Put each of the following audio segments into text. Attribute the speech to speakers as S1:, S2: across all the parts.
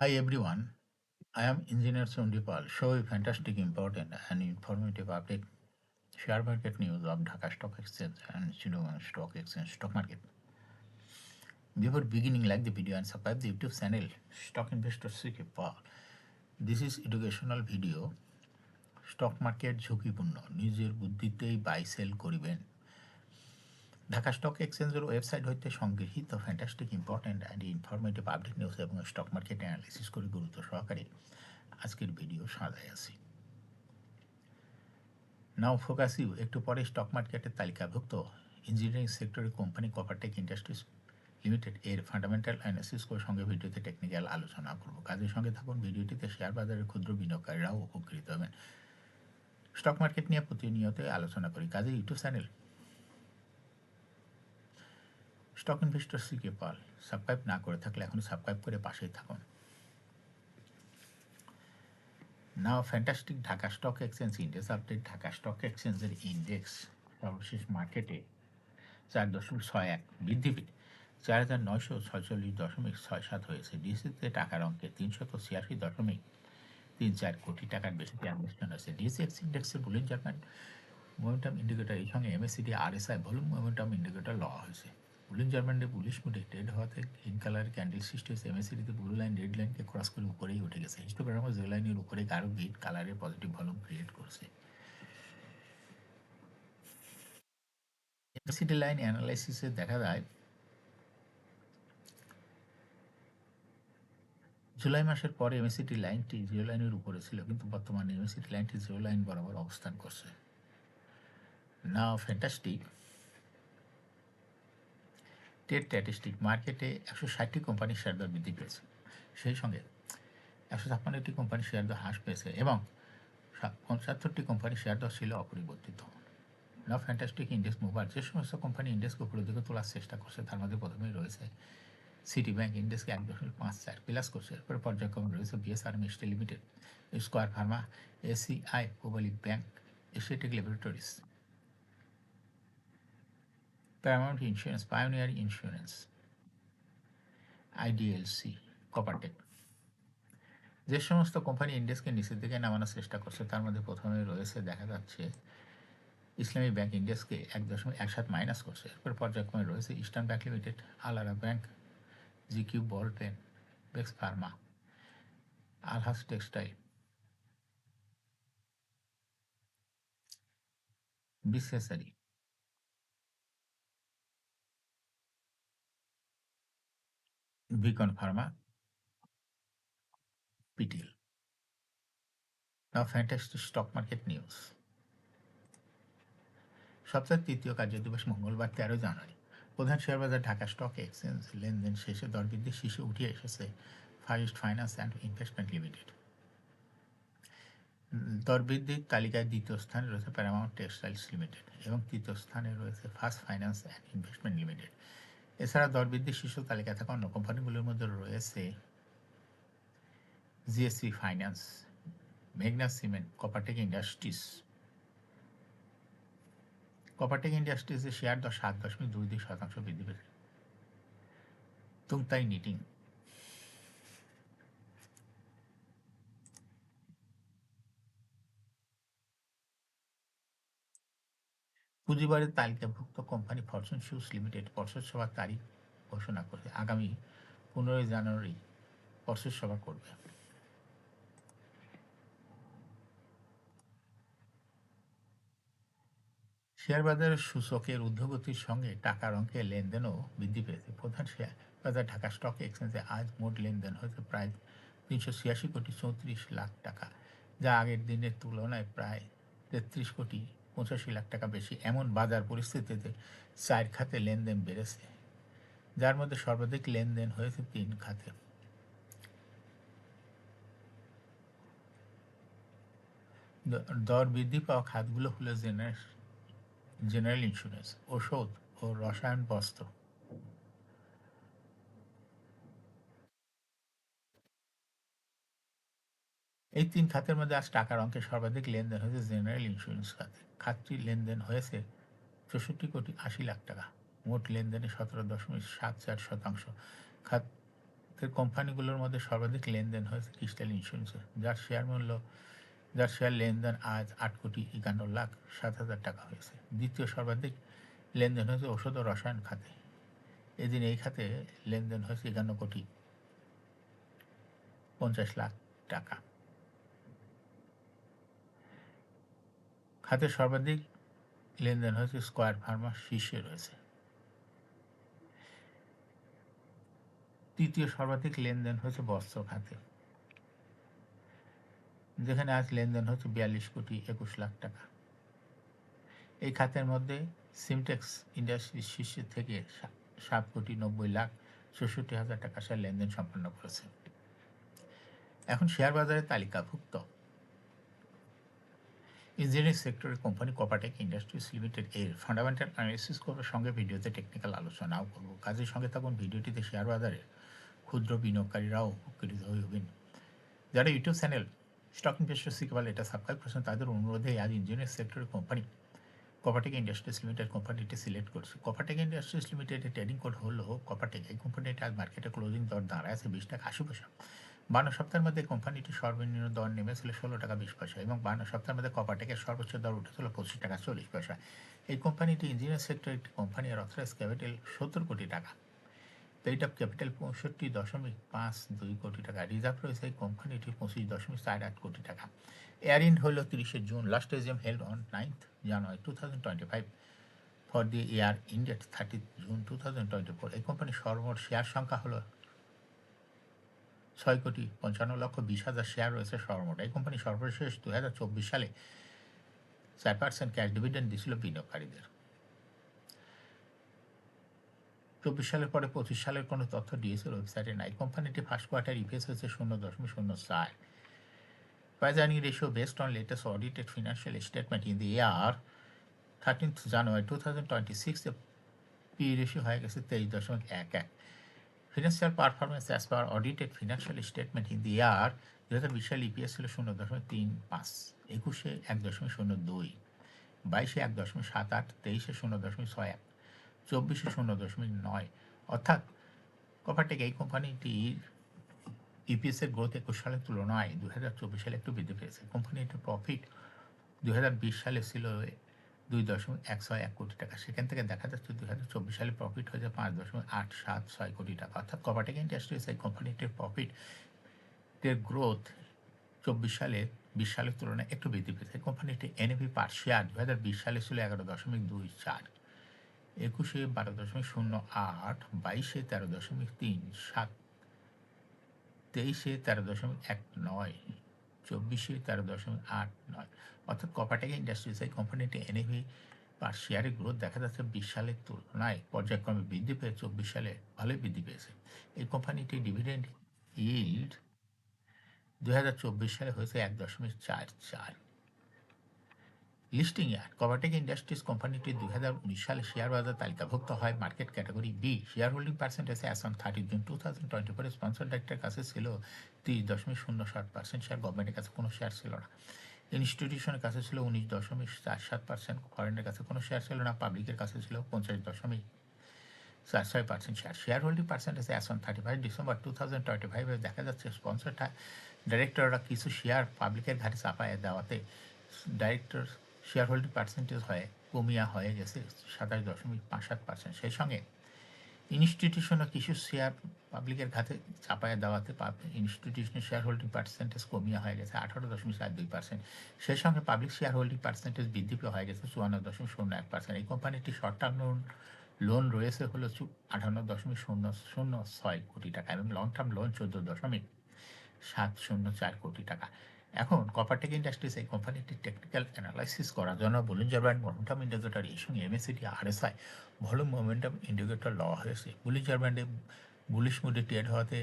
S1: Hi everyone, I am Engineer Sundipal. Show a fantastic, important, and informative update share market news of Dhaka Stock Exchange and Chittagong Stock Exchange stock market. Before beginning, like the video and subscribe the YouTube channel Stock Investor CK Paul. This is educational video. Stock market ঝুঁকিপূর্ণ নিজের বুদ্ধিতেই buy sell করিবেন Dhaka stock এক্সচেঞ্জের website হইতে সংগৃহীত fantastic important and informative update news এবং stock market analysis করে গুরুত্ব সহকারে আজকের ভিডিও সাজায় আছি নাও ফোকাস ইউ একটু পরে স্টক মার্কেটের তালিকাভুক্ত ইঞ্জিনিয়ারিং সেক্টরের কোম্পানি কপারটেক ইন্ডাস্ট্রিজ লিমিটেড এর ফান্ডামেন্টাল অ্যানালিসিস করে সঙ্গে ভিডিওতে টেকনিক্যাল আলোচনা করব কাজের সঙ্গে থাকুন ভিডিওটিতে শেয়ার বাজারের ক্ষুদ্র বিনিয়োগকারীরাও উপকৃত হবেন স্টক মার্কেট নিয়ে প্রতিনিয়ত আলোচনা করি কাজে YouTube channel stock investor CK Pal subscribe না করে থাকলে এখন সাবস্ক্রাইব করে পাশেই থাকুন now fantastic Dhaka stock exchange index update Dhaka stock এক্সচেঞ্জের ইন্ডেক্স সর্বশেষ মার্কেটে 4.61 বৃদ্ধি পেয়ে 4,946.67 হয়েছে ডিসিতে টাকার অঙ্কে 386.34 কোটি টাকার বেশি ট্রানজ্যাকশন হয়েছে ডিএসএক্স ইন্ডেক্সের বুলিন জার্মান মোমেন্টাম ইন্ডিকেটর এই সঙ্গে MACD RSI volume momentum indicator লওয়া হয়েছে বুলিন জার্মানডে বুলিশ মুডে ট্রেড হওয়াতে গ্রিন কালার ক্যান্ডেল সৃষ্টি হয়েছে এমএসিডিতে ব্লু লাইন রেড লাইনকে ক্রস করে উপরেই উঠে গেছে হিস্টোগ্রামে যে লাইনের উপরে গাঢ় গ্রিন কালারের পজিটিভ ভলিউম ক্রিয়েট করছে এমএসিডি লাইন অ্যানালাইসিসে দেখা যায় জুলাই মাসের পরে এমএসিডি লাইনটি জিরো লাইনের উপরে ছিল কিন্তু বর্তমানে এমএসিডি লাইনটি জিরো লাইন বরাবর অবস্থান করছে নাও ফ্যান্টাস্টিক ট্রেড স্ট্যাটিস্টিক মার্কেটে 160টি কোম্পানির শেয়ার দর বৃদ্ধি পেয়েছে সেই সঙ্গে 156টি কোম্পানির শেয়ার দর হ্রাস পেয়েছে এবং 75টি কোম্পানির শেয়ার দর ছিল অপরিবর্তিত নাও ফ্যান্টাস্টিক ইন্ডেক্স মুভার যে সমস্ত কোম্পানি ইন্ডেক্সকে উপরের দিকে তোলার চেষ্টা করছে তার মধ্যে প্রথমেই রয়েছে সিটি ব্যাংক ইন্ডেক্সকে 1.54 প্লাস করছে এরপরে পর্যায়ক্রমে রয়েছে BSR steel limited square pharma ACI public bank Asiatic laboratories Paramount insurance Pioneer insurance IDLC Coppertech যে সমস্ত কোম্পানি ইন্ডেক্সকে নিচের দিকে নামানোর চেষ্টা করছে তার মধ্যে প্রথমে রয়েছে দেখা যাচ্ছে ইসলামী ব্যাংক ইন্ডেক্সকে 1.17 মাইনাস করছে এরপর পর্যায়ক্রমে রয়েছে ইস্টার্ন ব্যাংক লিমিটেড আলারা ব্যাংক জিকিউ বল পেন বেক্স ফার্মা আলহাস টেক্সটাইল বিসেসারি beacon pharma PTL now fantastic stock market news সপ্তাহের তৃতীয় কার্যদিবস মঙ্গলবার 13 জানুয়ারি প্রধান শেয়ার বাজার ঢাকা স্টক এক্সচেঞ্জ লেনদেন শেষে দরবৃদ্ধির শীর্ষে উঠে এসেছে first finance and investment limited দরবৃদ্ধির তালিকায় দ্বিতীয় স্থানে রয়েছে প্যারামাউন্ট টেক্সটাইলস লিমিটেড এবং তৃতীয় স্থানে রয়েছে first finance and investment limited এছাড়া দরবৃদ্ধির শীর্ষ তালিকায় থাকা অন্য কোম্পানিগুলোর মধ্যে রয়েছে জিএসসি ফাইন্যান্স মেঘনা সিমেন্ট কপারটেক ইন্ডাস্ট্রিজ কপারটেক ইন্ডাস্ট্রিজের শেয়ার দর 7.22% বৃদ্ধি পেয়েছে তুংতাই নিটিং পুঁজিবারের তালিকাভুক্ত কোম্পানি ফরচুন শুজ লিমিটেড পর্ষদ সভার তারিখ ঘোষণা করে আগামী 15 জানুয়ারি পর্ষদ সভা করবে শেয়ার বাজারের সূচকের ঊর্ধ্বগতির সঙ্গে টাকার অঙ্কে লেনদেনও বৃদ্ধি পেয়েছে প্রধান শেয়ার বাজার ঢাকা স্টক এক্সচেঞ্জে আজ মোট লেনদেন হয়েছে প্রায় 386 কোটি 34 লাখ টাকা যা আগের দিনের তুলনায় প্রায় 33 কোটি 85 লাখ টাকা বেশি এমন বাজার পরিস্থিতিতে 4 খাতে লেনদেন বেড়েছে যার মধ্যে সর্বাধিক লেনদেন হয়েছে 3 খাতে দর বৃদ্ধি পাওয়া খাতগুলো হলো জেনারেল ইন্স্যুরেন্স ঔষধ ও রসায়ন বস্ত্র এই 3 খাতের মধ্যে আজ টাকার অঙ্কে সর্বাধিক লেনদেন হয়েছে জেনারেল ইন্স্যুরেন্স খাতে খাতটির লেনদেন হয়েছে 64 কোটি 80 লাখ টাকা মোট লেনদেনে 17.74% খাতে এর কোম্পানিগুলোর মধ্যে সর্বাধিক লেনদেন হয়েছে ক্রিস্টাল ইন্স্যুরেন্সে, যার শেয়ার লেনদেন আজ 8,51,07,000 টাকা হয়েছে। দ্বিতীয় সর্বাধিক লেনদেন হয়েছে ওষুধ ও রসায়ন খাতে। এদিন এই খাতে লেনদেন হয়েছে 51,50,00,000 টাকা। খাতে সর্বাধিক লেনদেন হয়েছে স্কয়ার ফার্মা শীর্ষে রয়েছে। তৃতীয় সর্বাধিক লেনদেন হয়েছে বস্ত্র খাতে, যেখানে আজ লেনদেন হচ্ছে 42,21,00,000 টাকা। এই খাতের মধ্যে সিমটেক্স ইন্ডাস্ট্রিজ শীর্ষে থেকে 7,90,64,000 টাকা শেয়ার লেনদেন সম্পন্ন করেছে। এখন শেয়ার বাজারে তালিকাভুক্ত ইঞ্জিনিয়ারিং সেক্টরের কোম্পানি কপাটেক ইন্ডাস্ট্রিজ লিমিটেড এর ফান্ডামেন্টাল অ্যানালিসিস করার সঙ্গে ভিডিওতে টেকনিক্যাল আলোচনাও করব। কাজের সঙ্গে থাকুন ভিডিওটিতে। শেয়ার বাজারে ক্ষুদ্র বিনিয়োগকারীরাও উপকৃত হবেন। যারা ইউটিউব চ্যানেল স্টক ইনভেস্টর শিখবার এটা সাবস্ক্রাইব করেছেন, তাদের অনুরোধে আজ ইঞ্জিনিয়ারিং সেক্টরের কোম্পানি কপাটেক ইন্ডাস্ট্রিজ লিমিটেড কোম্পানিটি সিলেক্ট করছে। কপাটেক ইন্ডাস্ট্রিজ লিমিটেডের ট্রেডিং কোড হলো কপাটেক। এই কোম্পানিটি আজ মার্কেটে ক্লোজিং দর দাঁড়ায় আছে 20 টাকা 80 পয়সা। 52 সপ্তাহের মধ্যে কোম্পানিটি সর্বনিম্ন দর নেমেছিল 16 টাকা 20 পয়সা এবং 52 সপ্তাহের মধ্যে কপাটেকের সর্বোচ্চ দর উঠেছিল 25 টাকা 40 পয়সা। এই কোম্পানিটি ইঞ্জিনিয়ারিং সেক্টরের একটি কোম্পানি আর অথরাইজ ক্যাপিটাল 70 কোটি টাকা, পেইড আপ ক্যাপিটাল 65.52 কোটি টাকা, রিজার্ভ রয়েছে এই কোম্পানিটির 25.48 কোটি টাকা। এয়ার ইন্ড হল 30 June, last AGM held on 9th January 2025 for the air ইন্ড at 30th June 2024। এই কোম্পানির সর্বমোট শেয়ার সংখ্যা হলো 6,55,20,000 শেয়ার রয়েছে সর্বমোট। এই কোম্পানি সর্বশেষ 2024 সালে 4% ক্যাশ ডিভিডেন্ড দিয়েছিল বিনিয়োগকারীদের। 24 সালের পরে 25 সালের কোনো তথ্য ডিএসএর ওয়েবসাইটে নাই। কোম্পানিটি ফার্স্ট কোয়ার্টার ইপিএস হয়েছে 0.04। Price earning ratio based on latest audited financial statement in the year 13th January 2026 P ratio হয়ে গেছে 23.11। Financial performance as per audited financial statement in the year 2020 সালে ইপিএস ছিল 0.35, 21-এ 1.02, 22-এ 1.78, 23-এ 0.61, 24-এ 0.9। অর্থাৎ কপাটেক এই কোম্পানিটির ইপিএসের গ্রোথ 21 সালের তুলনায় 2024 সালে একটু বৃদ্ধি পেয়েছে। কোম্পানিটির প্রফিট 2020 সালে ছিল 2.161 কোটি টাকা, সেখান থেকে দেখা যাচ্ছে 2024 সালে প্রফিট হয়েছে 5.876 কোটি টাকা। অর্থাৎ কপাটেক ইন্ডাস্ট্রিজ এই কোম্পানিটির প্রফিটের গ্রোথ 24 সালে 20 সালের তুলনায় একটু বৃদ্ধি পেয়েছে। কোম্পানিটির এনএভি পার শেয়ার 2020 সালে ছিল 11.24, 21-এ 12.08, 22-এ 13.37, 23-এ 13.19, 24-এ 13.89। অর্থাৎ কপাটেক ইন্ডাস্ট্রিজ এই কোম্পানিটি এনএভি পার শেয়ারের গ্রোথ দেখা যাচ্ছে 20 সালের তুলনায় পর্যায়ক্রমে বৃদ্ধি পেয়ে 24 সালে ভালোই বৃদ্ধি পেয়েছে। এই কোম্পানিটি ডিভিডেন্ড ইল্ড 2024 সালে হয়েছে 1.44। লিস্টিং ইয়ার কপাটেক ইন্ডাস্ট্রিজ কোম্পানিটি 2019 সালে শেয়ার বাজার তালিকাভুক্ত হয় market category B. Share holding percentage as on 30 June 2024 sponsor ডাইরেক্টরের কাছে ছিল 30.07%। শেয়ার গভর্নমেন্টের কাছে কোনো শেয়ার ছিল না। ইনস্টিটিউশনের কাছে ছিল 19.47%, ফরেনের কাছে কোনো শেয়ার ছিল না। পাবলিকের কাছে ছিল 50.46% share. Share holding percentage as on 31 December 2025 দেখা যাচ্ছে স্পন্সর ডাইরেক্টররা কিছু শেয়ার পাবলিকের ঘাটে চাপায় দেওয়াতে ডাইরেক্টর শেয়ার হোল্ডিং পার্সেন্টেজ কমিয়া হয়ে গেছে 27.57%। সেই সঙ্গে ইনস্টিটিউশনও কিছু শেয়ার পাবলিকের ঘাতে চাপায় দেওয়াতে ইনস্টিটিউশনের শেয়ার হোল্ডিং পার্সেন্টেজ কমিয়া হয়ে গেছে 18.42%। সেই সঙ্গে পাবলিক শেয়ার হোল্ডিং পার্সেন্টেজ বৃদ্ধি হয়ে গেছে 54.01%। এই কোম্পানিটি শর্ট টার্ম লোন রয়েছে হলো 58.006 কোটি টাকা এবং লং টার্ম লোন 14.704 কোটি টাকা। এখন কপাটেক ইন্ডাস্ট্রিজ এই কোম্পানিটির টেকনিক্যাল অ্যানালাইসিস করার জন্য বুলিঞ্জার ব্যান্ড মোমেন্টাম ইন্ডিকেটর এর সঙ্গে MACD RSI volume momentum indicator লওয়া হয়েছে। বুলিঞ্জার ব্যান্ডে বুলিশ মুডে ট্রেড হওয়াতে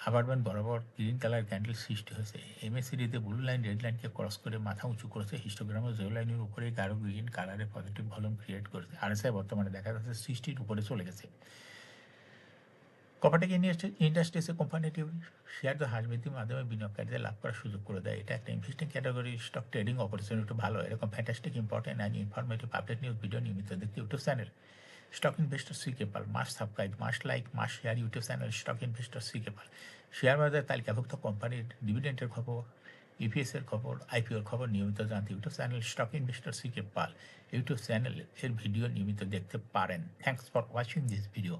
S1: আবার ব্যান্ড বরাবর গ্রিন কালার ক্যান্ডেল সৃষ্টি হয়েছে। এমএসিডিতে ব্লু লাইন রেড লাইনকে ক্রস করে মাথা উঁচু করেছে। হিস্টোগ্রামে জিরো লাইনের উপরে গাঢ় গ্রিন কালারের পজিটিভ ভলিউম ক্রিয়েট করেছে। আরএসআই বর্তমানে দেখা যাচ্ছে 60-র উপরে চলে গেছে। কপাটেক ইন্ডাস্ট্রিজের কোম্পানিটি শেয়ার হ্রাস বৃদ্ধির মাধ্যমে বিনিয়োগকারীদের লাভ করার সুযোগ করে দেয়। এটা একটা investing category stock trading opportunity ভালো। এরকম fantastic important and informative update news video নিয়মিত দেখতে YouTube channel stock investor CK Pal must subscribe, must like, must share YouTube channel stock investor CK Pal. Share বাজার তালিকাভুক্ত কোম্পানির ডিভিডেন্ডের খবর, ইপিএসের খবর, আইপিওর খবর নিয়মিত জানতে YouTube channel stock investor CK পাল ইউটিউব চ্যানেল এর ভিডিও নিয়মিত দেখতে পারেন। Thanks for watching this video.